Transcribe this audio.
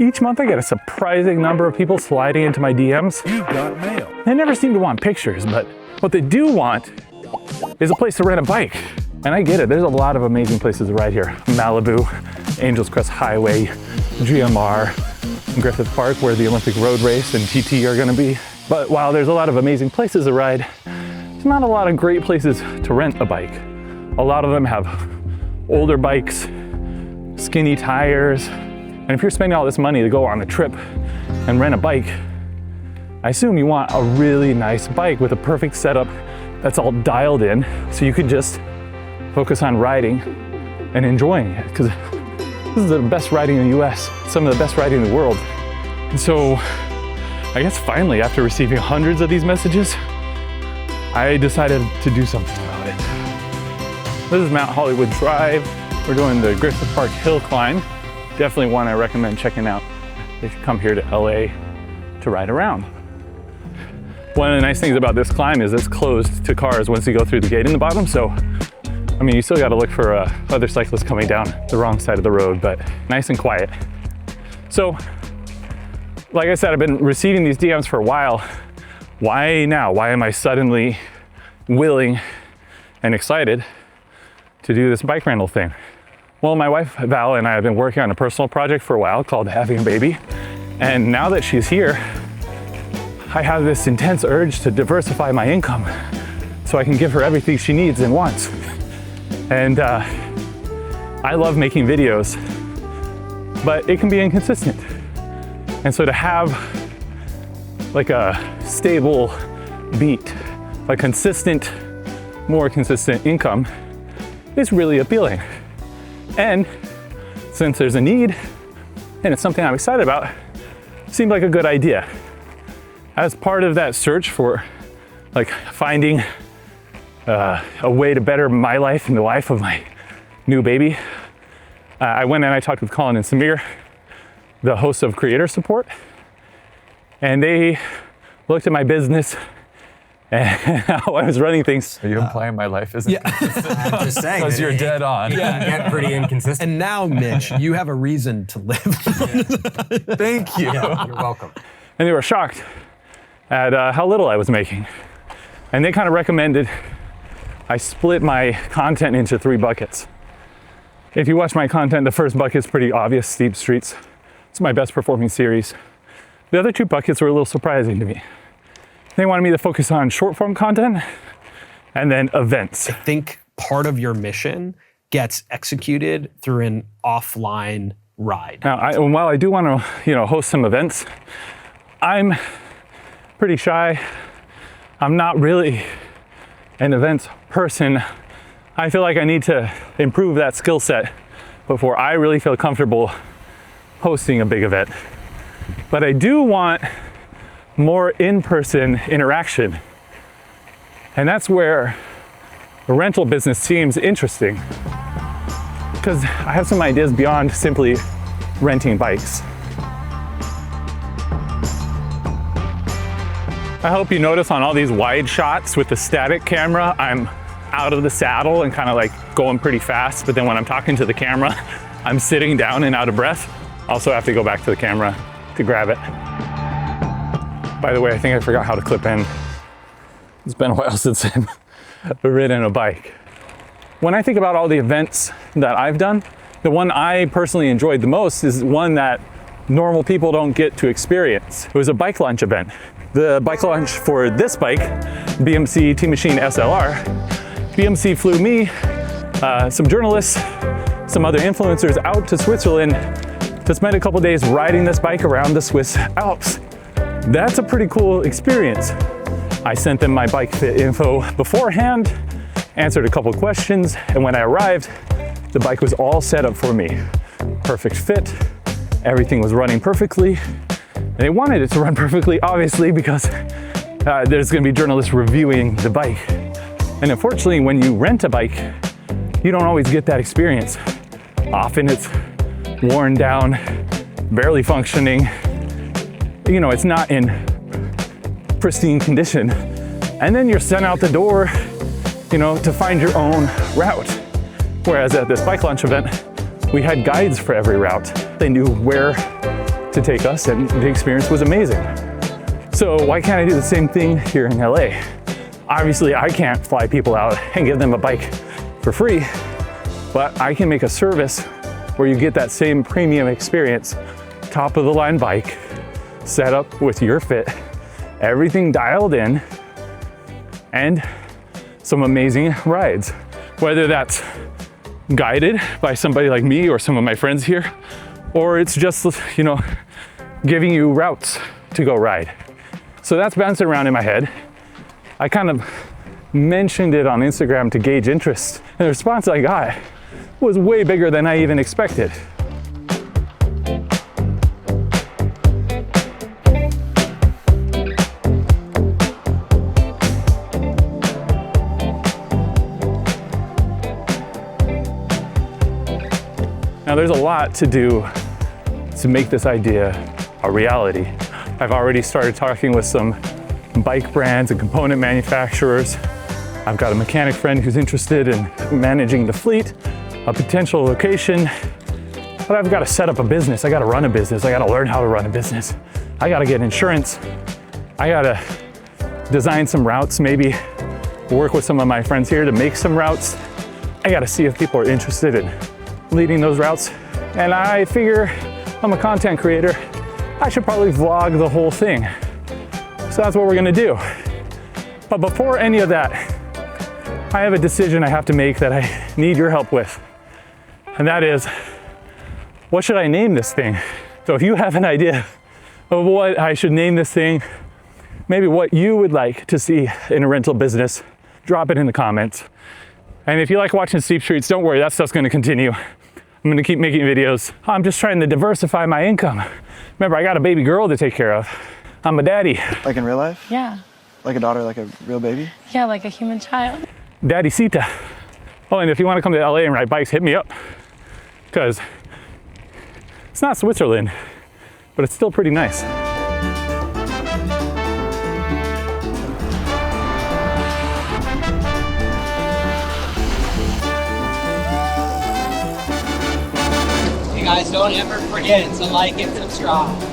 Each month I get a surprising number of people sliding into my DMs. You've got mail. They never seem to want pictures, but what they do want is a place to rent a bike. And I get it, there's a lot of amazing places to ride here. Malibu, Angels Crest Highway, GMR, Griffith Park, where the Olympic Road Race and TT are gonna be. But while there's a lot of amazing places to ride, there's not a lot of great places to rent a bike. A lot of them have older bikes, skinny tires, and if you're spending all this money to go on a trip and rent a bike, I assume you want a really nice bike with a perfect setup that's all dialed in so you can just focus on riding and enjoying it, because this is the best riding in the US, some of the best riding in the world. And so I guess finally, after receiving hundreds of these messages, I decided to do something about it. This is Mount Hollywood Drive. We're doing the Griffith Park Hill Climb. Definitely one I recommend checking out if you come here to LA to ride around. One of the nice things about this climb is it's closed to cars once you go through the gate in the bottom, so I mean, you still got to look for other cyclists coming down the wrong side of the road, but nice and quiet. So, like I said, I've been receiving these DMs for a while. Why now? Why am I suddenly willing and excited to do this bike rental thing? Well, my wife, Val, and I have been working on a personal project for a while called having a baby. And now that she's here, I have this intense urge to diversify my income so I can give her everything she needs and wants. And I love making videos, but it can be inconsistent. And so to have like a stable beat, a consistent, more consistent income is really appealing. And since there's a need and it's something I'm excited about, it seemed like a good idea. As part of that search for like finding a way to better my life and the life of my new baby, I went and I talked with Colin and Samir, the hosts of Creator Support, and they looked at my business and how I was running things. Are you implying my life isn't consistent? I'm just saying. Because you're dead on. Yeah, get pretty inconsistent. And now, Mitch, you have a reason to live. Thank you. Yeah, you're welcome. And they were shocked at how little I was making. And they kind of recommended I split my content into 3 buckets. If you watch my content, the first bucket is pretty obvious, Steep Streets. It's my best performing series. The other 2 buckets were a little surprising to me. They wanted me to focus on short form content and then events. I think part of your mission gets executed through an offline ride. Now, while I do want to, host some events, I'm pretty shy. I'm not really an events person. I feel like I need to improve that skill set before I really feel comfortable hosting a big event. But I do want more in-person interaction. And that's where the rental business seems interesting, because I have some ideas beyond simply renting bikes. I hope you notice on all these wide shots with the static camera, I'm out of the saddle and kind of like going pretty fast, but then when I'm talking to the camera, I'm sitting down and out of breath. Also have to go back to the camera to grab it. By the way, I think I forgot how to clip in. It's been a while since I've ridden a bike. When I think about all the events that I've done, the one I personally enjoyed the most is one that normal people don't get to experience. It was a bike launch event. The bike launch for this bike, BMC Team Machine SLR, BMC flew me, some journalists, some other influencers out to Switzerland to spend a couple days riding this bike around the Swiss Alps. That's a pretty cool experience. I sent them my bike fit info beforehand, answered a couple questions, and when I arrived, the bike was all set up for me. Perfect fit, everything was running perfectly. And they wanted it to run perfectly, obviously, because there's gonna be journalists reviewing the bike. And unfortunately, when you rent a bike, you don't always get that experience. Often it's worn down, barely functioning. It's not in pristine condition. And then you're sent out the door, to find your own route. Whereas at this bike launch event, we had guides for every route. They knew where to take us, and the experience was amazing. So why can't I do the same thing here in LA? Obviously, I can't fly people out and give them a bike for free, but I can make a service where you get that same premium experience, top of the line bike, set up with your fit, everything dialed in, and some amazing rides. Whether that's guided by somebody like me or some of my friends here, or it's just, you know, giving you routes to go ride. So that's bouncing around in my head. I kind of mentioned it on Instagram to gauge interest, and the response I got was way bigger than I even expected. Now there's a lot to do to make this idea a reality. I've already started talking with some bike brands and component manufacturers. I've got a mechanic friend who's interested in managing the fleet, a potential location, but I've got to set up a business. I got to run a business. I got to learn how to run a business. I got to get insurance. I got to design some routes, maybe work with some of my friends here to make some routes. I got to see if people are interested in leading those routes. And I figure I'm a content creator. I should probably vlog the whole thing. So that's what we're gonna do. But before any of that, I have a decision I have to make that I need your help with. And that is, what should I name this thing? So if you have an idea of what I should name this thing, maybe what you would like to see in a rental business, drop it in the comments. And if you like watching Steep Streets, don't worry, that stuff's gonna continue. I'm gonna keep making videos. I'm just trying to diversify my income. Remember, I got a baby girl to take care of. I'm a daddy. Like in real life? Yeah. Like a daughter, like a real baby? Yeah, like a human child. Daddy Sita. Oh, and if you wanna come to LA and ride bikes, hit me up. Because it's not Switzerland, but it's still pretty nice. Guys, don't ever forget to like and subscribe.